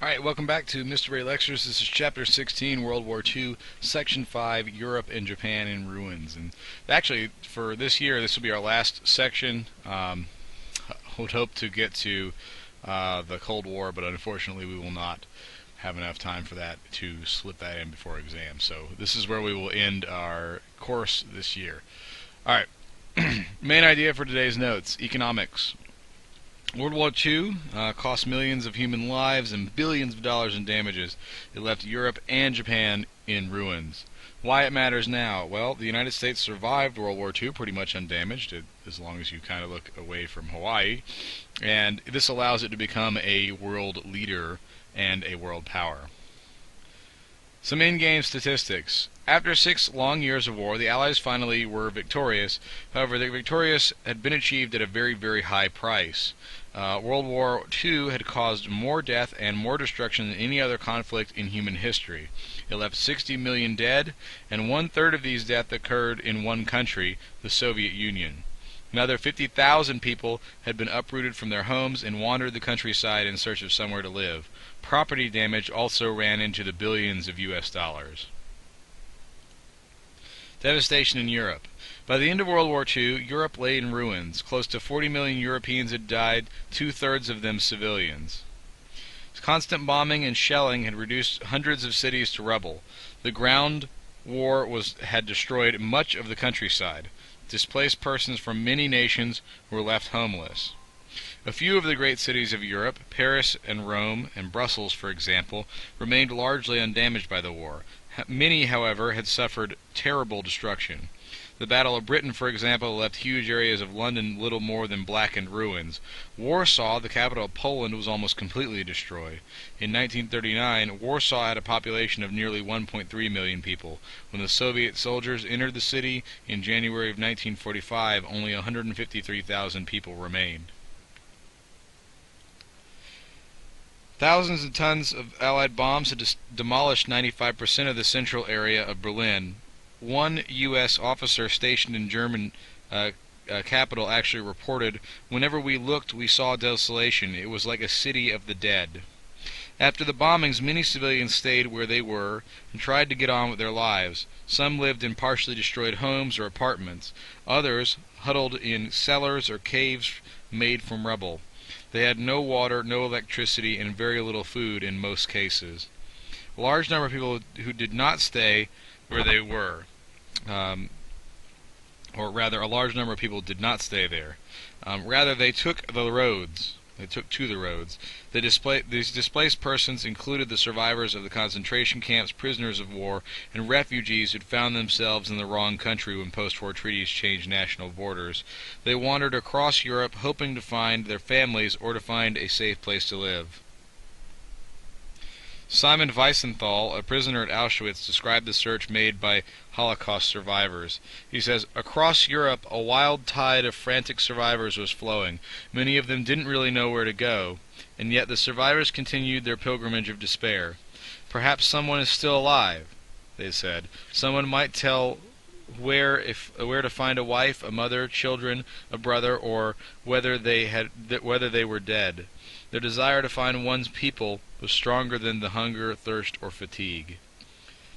Alright, welcome back to Mr. Ray Lectures. This is Chapter 16, World War II, Section 5, Europe and Japan in Ruins. And actually, for this year, this will be our last section. Would hope to get to the Cold War, but unfortunately we will not have enough time for that to slip that in before exam. So this is where we will end our course this year. Alright, main idea for today's notes, economics. World War II cost millions of human lives and billions of dollars in damages. It left Europe and Japan in ruins. Why it matters now? Well, the United States survived World War II pretty much undamaged, as long as you kind of look away from Hawaii, and this allows it to become a world leader and a world power. Some in-game statistics. After 6 long years of war, the Allies finally were victorious. However, the victorious had been achieved at a very, very high price. World War II had caused more death and more destruction than any other conflict in human history. It left 60 million dead, and 1/3 of these deaths occurred in one country, the Soviet Union. Another 50,000 people had been uprooted from their homes and wandered the countryside in search of somewhere to live. Property damage also ran into the billions of US dollars. Devastation in Europe. By the end of World War II, Europe lay in ruins. Close to 40 million Europeans had died, 2/3 of them civilians. Constant bombing and shelling had reduced hundreds of cities to rubble. The ground war had destroyed much of the countryside. Displaced persons from many nations were left homeless. A few of the great cities of Europe, Paris and Rome and Brussels for example, remained largely undamaged by the war. Many, however, had suffered terrible destruction. The Battle of Britain, for example, left huge areas of London little more than blackened ruins. Warsaw, the capital of Poland, was almost completely destroyed. In 1939, Warsaw had a population of nearly 1.3 million people. When the Soviet soldiers entered the city in January of 1945, only 153,000 people remained. Thousands of tons of Allied bombs had demolished 95% of the central area of Berlin. One U.S. officer stationed in German capital actually reported, "Whenever we looked, we saw desolation. It was like a city of the dead." After the bombings, many civilians stayed where they were and tried to get on with their lives. Some lived in partially destroyed homes or apartments. Others huddled in cellars or caves made from rubble. They had no water, no electricity, and very little food in most cases. A large number of people who did not stay where they were, or rather, a large number of people did not stay there. Rather, they took the roads. They took to the roads. These displaced persons included the survivors of the concentration camps, prisoners of war, and refugees who'd found themselves in the wrong country when post-war treaties changed national borders. They wandered across Europe hoping to find their families or to find a safe place to live. Simon Wiesenthal, a prisoner at Auschwitz, described the search made by Holocaust survivors. He says, "Across Europe, a wild tide of frantic survivors was flowing. Many of them didn't really know where to go, and yet the survivors continued their pilgrimage of despair. Perhaps someone is still alive," they said. "Someone might tell where to find a wife, a mother, children, a brother, or whether they were dead. Their desire to find one's people was stronger than the hunger, thirst, or fatigue."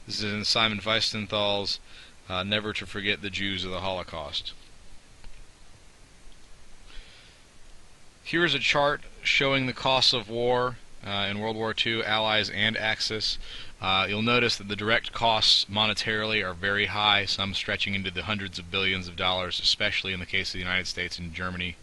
This is in Simon Wiesenthal's Never to Forget the Jews of the Holocaust. Here is a chart showing the costs of war in World War II, Allies and Axis. You'll notice that the direct costs monetarily are very high, some stretching into the hundreds of billions of dollars, especially in the case of the United States and Germany.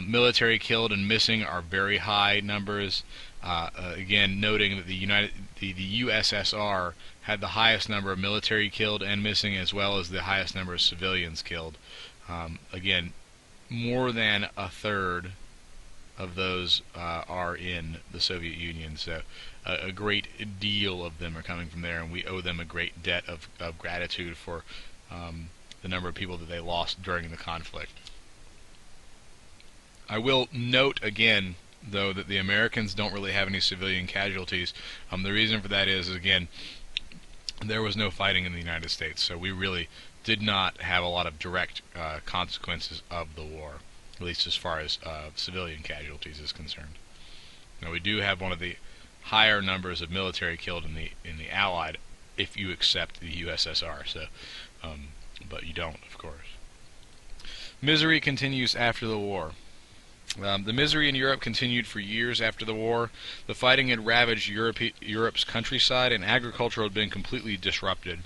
Military killed and missing are very high numbers. Again, noting that the USSR had the highest number of military killed and missing, as well as the highest number of civilians killed. Again, more than 1/3 of those are in the Soviet Union, so a great deal of them are coming from there, and we owe them a great debt of gratitude for the number of people that they lost during the conflict. I will note again, though, that the Americans don't really have any civilian casualties. The reason for that is, again, there was no fighting in the United States, so we really did not have a lot of direct consequences of the war, at least as far as civilian casualties is concerned. Now, we do have one of the higher numbers of military killed in the Allied, if you accept the USSR. So, but you don't, of course. Misery continues after the war. The misery in Europe continued for years after the war. The fighting had ravaged Europe's countryside, and agriculture had been completely disrupted.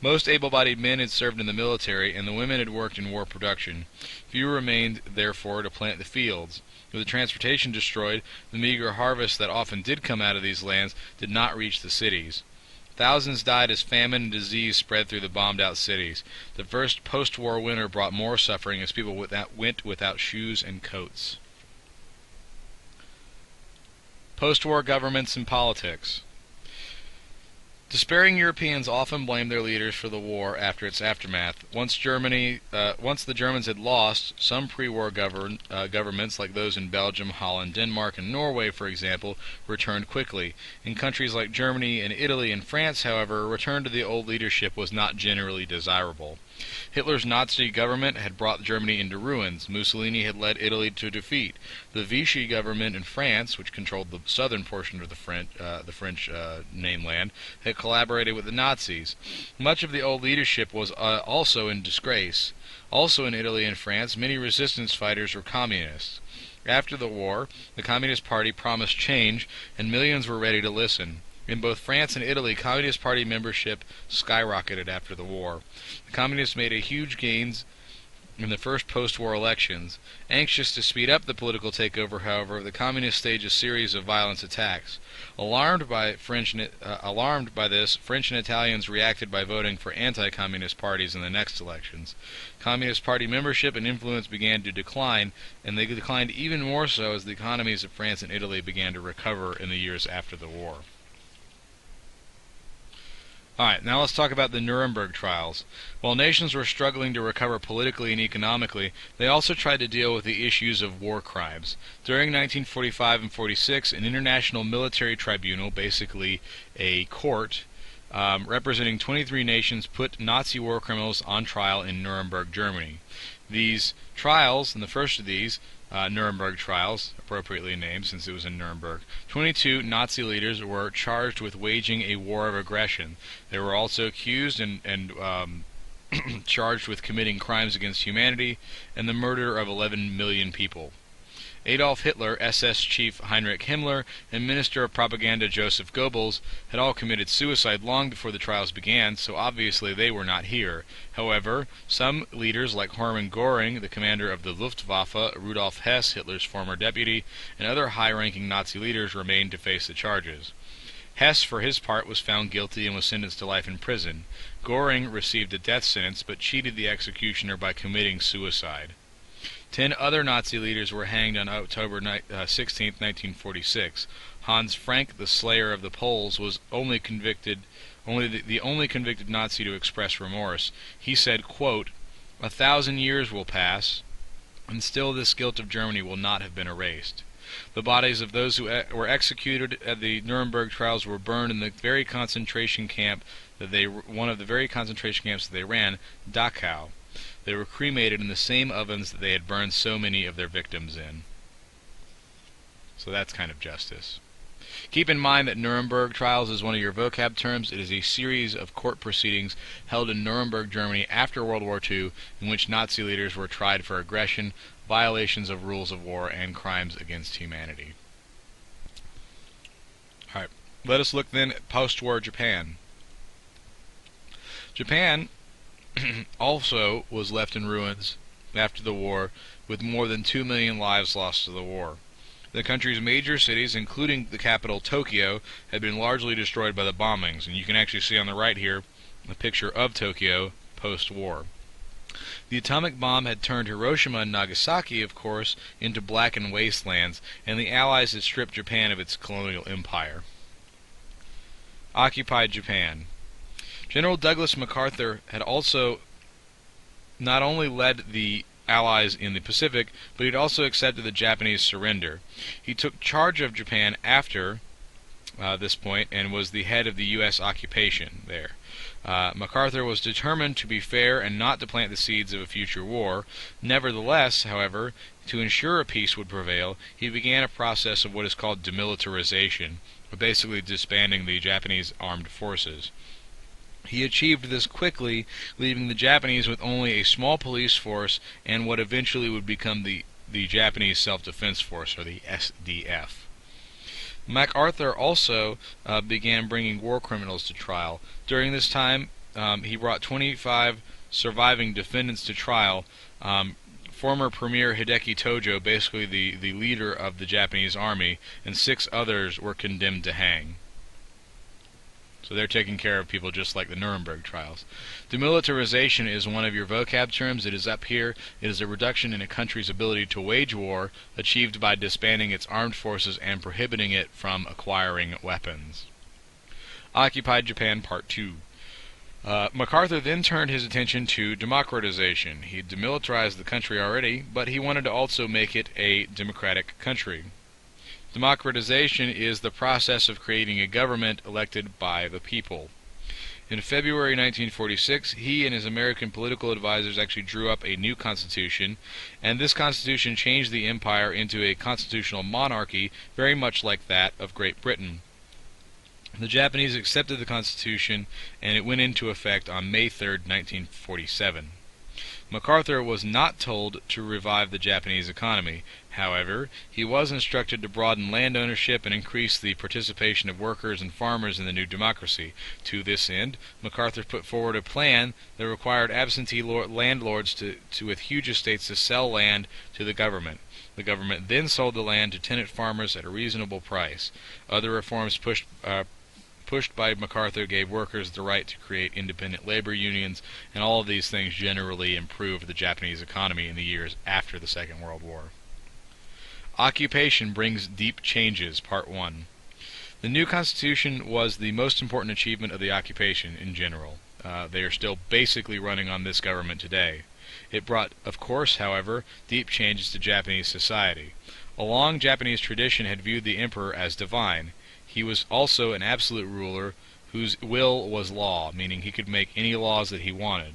Most able-bodied men had served in the military, and the women had worked in war production. Few remained, therefore, to plant the fields. With the transportation destroyed, the meager harvest that often did come out of these lands did not reach the cities. Thousands died as famine and disease spread through the bombed-out cities. The first post-war winter brought more suffering as people went without shoes and coats. Post-war governments and politics. Despairing Europeans often blamed their leaders for the war after its aftermath. Once the Germans had lost, some pre-war governments, like those in Belgium, Holland, Denmark, and Norway, for example, returned quickly. In countries like Germany and Italy and France, however, a return to the old leadership was not generally desirable. Hitler's Nazi government had brought Germany into ruins. Mussolini had led Italy to defeat. The Vichy government in France, which controlled the southern portion of the French mainland, had collaborated with the Nazis. Much of the old leadership was also in disgrace. Also in Italy and France, many resistance fighters were communists. After the war, the Communist Party promised change, and millions were ready to listen. In both France and Italy, Communist Party membership skyrocketed after the war. The Communists made huge gains in the first post-war elections. Anxious to speed up the political takeover, however, the Communists staged a series of violent attacks. Alarmed by this, French and Italians reacted by voting for anti-communist parties in the next elections. Communist Party membership and influence began to decline, and they declined even more so as the economies of France and Italy began to recover in the years after the war. Alright, now let's talk about the Nuremberg trials. While nations were struggling to recover politically and economically, they also tried to deal with the issues of war crimes. During 1945 and 46, an international military tribunal, basically a court, representing 23 nations, put Nazi war criminals on trial in Nuremberg, Germany. These trials, and the first of these, Nuremberg trials, appropriately named since it was in Nuremberg. 22 Nazi leaders were charged with waging a war of aggression. They were also accused and charged with committing crimes against humanity and the murder of 11 million people. Adolf Hitler, SS chief Heinrich Himmler, and Minister of Propaganda Joseph Goebbels had all committed suicide long before the trials began, so obviously they were not here. However, some leaders like Hermann Göring, the commander of the Luftwaffe, Rudolf Hess, Hitler's former deputy, and other high-ranking Nazi leaders remained to face the charges. Hess, for his part, was found guilty and was sentenced to life in prison. Göring received a death sentence but cheated the executioner by committing suicide. 10 other Nazi leaders were hanged on October 16, 1946. Hans Frank, the slayer of the Poles, was the only convicted Nazi to express remorse. He said, quote, "1,000 years will pass, and still this guilt of Germany will not have been erased." The bodies of those who were executed at the Nuremberg trials were burned in the very concentration camp one of the very concentration camps that they ran, Dachau. They were cremated in the same ovens that they had burned so many of their victims in. So that's kind of justice. Keep in mind that Nuremberg trials is one of your vocab terms. It is a series of court proceedings held in Nuremberg, Germany after World War II, in which Nazi leaders were tried for aggression, violations of rules of war, and crimes against humanity. Alright, let us look then at post-war Japan. Japan also was left in ruins after the war, with more than 2 million lives lost to the war. The country's major cities, including the capital Tokyo, had been largely destroyed by the bombings, and you can actually see on the right here a picture of Tokyo post-war. The atomic bomb had turned Hiroshima and Nagasaki, of course, into blackened wastelands, and the Allies had stripped Japan of its colonial empire. Occupied Japan. General Douglas MacArthur had also not only led the Allies in the Pacific, but he had also accepted the Japanese surrender. He took charge of Japan after this point and was the head of the U.S. occupation there. MacArthur was determined to be fair and not to plant the seeds of a future war. Nevertheless, however, To ensure a peace would prevail, he began a process of what is called demilitarization, basically disbanding the Japanese armed forces. He achieved this quickly, leaving the Japanese with only a small police force and what eventually would become the Japanese Self-Defense Force, or the SDF. MacArthur also began bringing war criminals to trial. During this time, he brought 25 surviving defendants to trial. Former Premier Hideki Tojo, basically the leader of the Japanese army, and 6 others were condemned to hang. So they're taking care of people just like the Nuremberg trials. Demilitarization is one of your vocab terms. It is up here. It is a reduction in a country's ability to wage war, achieved by disbanding its armed forces and prohibiting it from acquiring weapons. Occupied Japan Part 2. MacArthur then turned his attention to democratization. He had demilitarized the country already, but he wanted to also make it a democratic country. Democratization is the process of creating a government elected by the people. In February 1946, he and his American political advisors actually drew up a new constitution, and this constitution changed the empire into a constitutional monarchy, very much like that of Great Britain. The Japanese accepted the Constitution, and it went into effect on May 3, 1947. MacArthur was not told to revive the Japanese economy. However, he was instructed to broaden land ownership and increase the participation of workers and farmers in the new democracy. To this end, MacArthur put forward a plan that required absentee landlords with huge estates to sell land to the government. The government then sold the land to tenant farmers at a reasonable price. Other reforms pushed by MacArthur gave workers the right to create independent labor unions, and all of these things generally improved the Japanese economy in the years after the Second World War. Occupation brings deep changes, Part 1. The new Constitution was the most important achievement of the occupation in general. They are still basically running on this government today. It brought, of course, however, deep changes to Japanese society. A long Japanese tradition had viewed the emperor as divine. He was also an absolute ruler whose will was law, meaning he could make any laws that he wanted.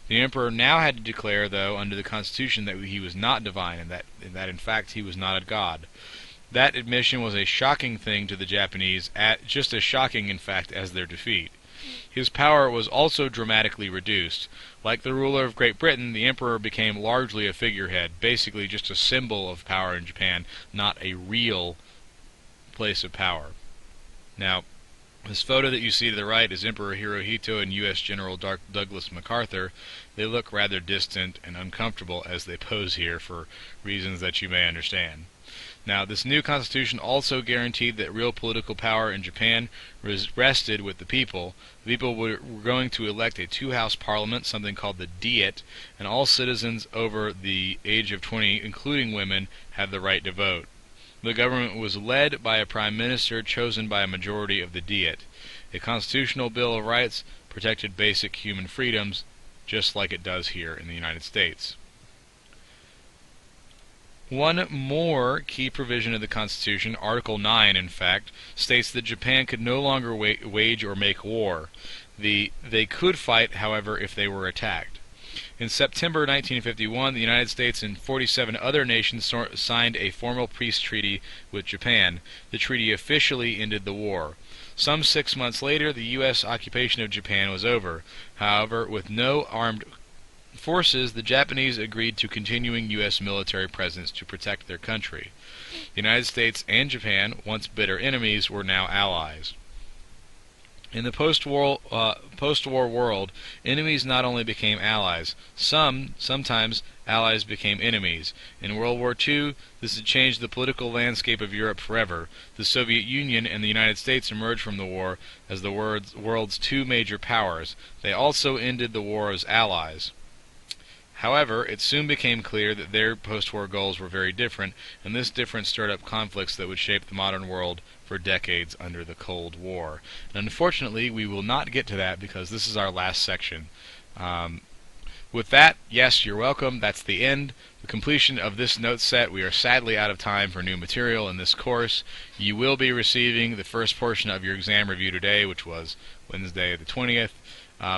The emperor now had to declare, though, under the Constitution that he was not divine, and that in fact he was not a god. That admission was a shocking thing to the Japanese, just as shocking, in fact, as their defeat. His power was also dramatically reduced. Like the ruler of Great Britain, the emperor became largely a figurehead, basically just a symbol of power in Japan, not a real place of power. Now, this photo that you see to the right is Emperor Hirohito and U.S. General Douglas MacArthur. They look rather distant and uncomfortable as they pose here for reasons that you may understand. Now, this new constitution also guaranteed that real political power in Japan rested with the people. The people were going to elect a 2-house parliament, something called the Diet, and all citizens over the age of 20, including women, had the right to vote. The government was led by a prime minister chosen by a majority of the Diet. A constitutional Bill of Rights protected basic human freedoms, just like it does here in the United States. One more key provision of the Constitution, Article 9 in fact, states that Japan could no longer wage or make war. They could fight, however, if they were attacked. In September 1951, the United States and 47 other nations signed a formal peace treaty with Japan. The treaty officially ended the war. Some 6 months later, the U.S. occupation of Japan was over. However, with no armed forces, the Japanese agreed to continuing U.S. military presence to protect their country. The United States and Japan, once bitter enemies, were now allies. In the post-war world, enemies not only became allies, sometimes allies became enemies. In World War II, this had changed the political landscape of Europe forever. The Soviet Union and the United States emerged from the war as the world's 2 major powers. They also ended the war as allies. However, it soon became clear that their post-war goals were very different, and this difference stirred up conflicts that would shape the modern world for decades under the Cold War. And unfortunately, we will not get to that because this is our last section. With that, yes, you're welcome. That's the end, the completion of this note set. We are sadly out of time for new material in this course. You will be receiving the first portion of your exam review today, which was Wednesday the 20th,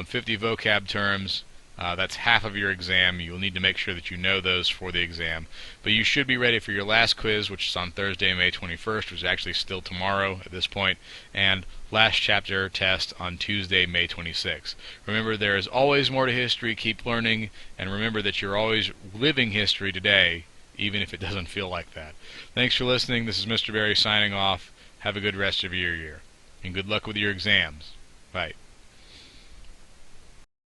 50 vocab terms, That's half of your exam. You'll need to make sure that you know those for the exam. But you should be ready for your last quiz, which is on Thursday, May 21st, which is actually still tomorrow at this point, and last chapter test on Tuesday, May 26th. Remember, there is always more to history. Keep learning, and remember that you're always living history today, even if it doesn't feel like that. Thanks for listening. This is Mr. Berry signing off. Have a good rest of your year, and good luck with your exams. Bye.